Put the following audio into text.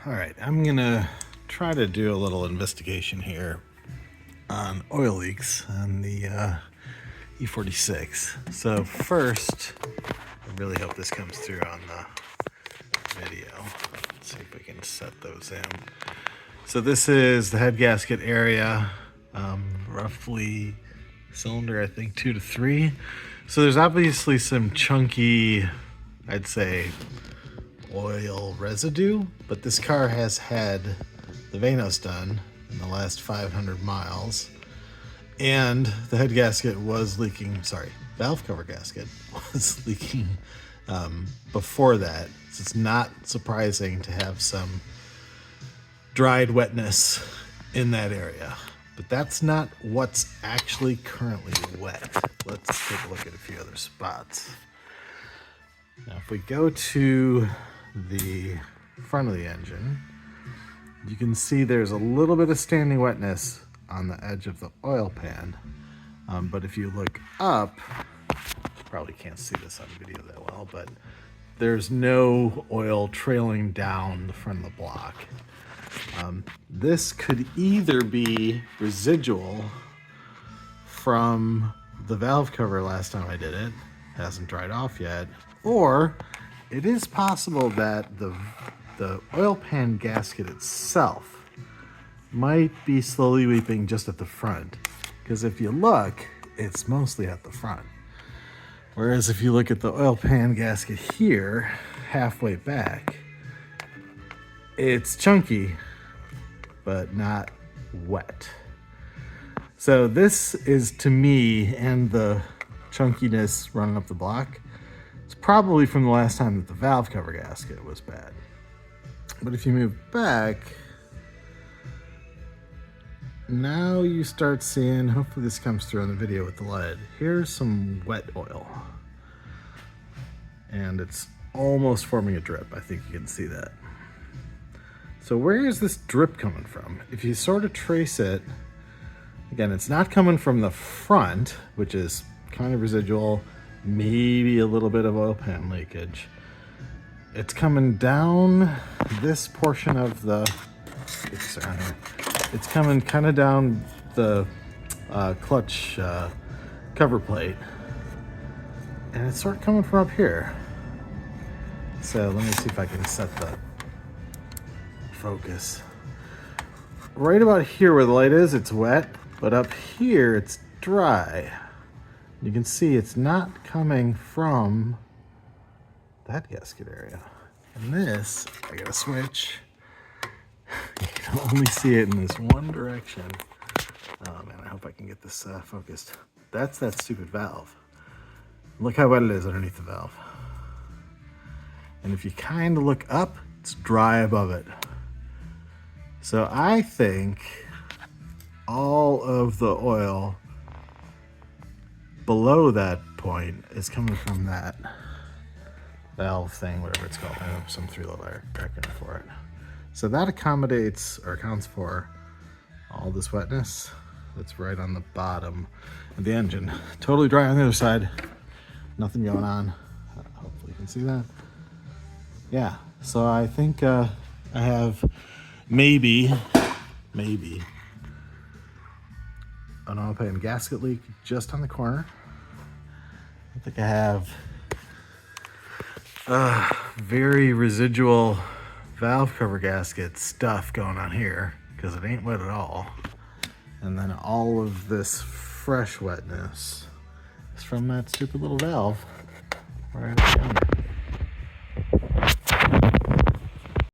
All right, I'm gonna try to do a little investigation here on oil leaks on the E46. So first, I really hope this comes through on the video. Let's see if we can set those in. So this is the head gasket area, roughly cylinder, I think 2 to 3. So there's obviously some chunky, I'd say, oil residue, but this car has had the Vanos done in the last 500 miles, and the head gasket was leaking, valve cover gasket was leaking before that. So it's not surprising to have some dried wetness in that area, but that's not what's actually currently wet. Let's take a look at a few other spots. Now if we go to the front of the engine, you can see there's a little bit of standing wetness on the edge of the oil pan, but if you look up, probably can't see this on video that well, but there's no oil trailing down the front of the block. This could either be residual from the valve cover last time I did it, hasn't dried off yet, or it is possible that the oil pan gasket itself might be slowly weeping just at the front, because if you look, it's mostly at the front. Whereas if you look at the oil pan gasket here, halfway back, it's chunky, but not wet. So this is, to me, and the chunkiness running up the block, it's probably from the last time that the valve cover gasket was bad. But if you move back, now you start seeing, hopefully this comes through on the video with the light, here's some wet oil. And it's almost forming a drip. I think you can see that. So where is this drip coming from? If you sort of trace it, again, it's not coming from the front, which is kind of residual, maybe a little bit of oil pan leakage. It's coming down this portion of the, it's coming kind of down the clutch cover plate, and it's sort of coming from up here. So let me see if I can set the focus. Right about here where the light is, it's wet, but up here it's dry. You can see it's not coming from that gasket area. And this, I gotta switch. You can only see it in this one direction. Oh man, I hope I can get this focused. That's that stupid valve. Look how wet it is underneath the valve. And if you kind of look up, it's dry above it. So I think all of the oil below that point is coming from that valve thing, whatever it's called. I have some 3-letter acronym for it. So that accommodates or accounts for all this wetness that's right on the bottom of the engine. Totally dry on the other side. Nothing going on. Hopefully you can see that. Yeah, so I think I have maybe an oil pan gasket leak just on the corner. I think I have very residual valve cover gasket stuff going on here, because it ain't wet at all. And then all of this fresh wetness is from that stupid little valve right at the end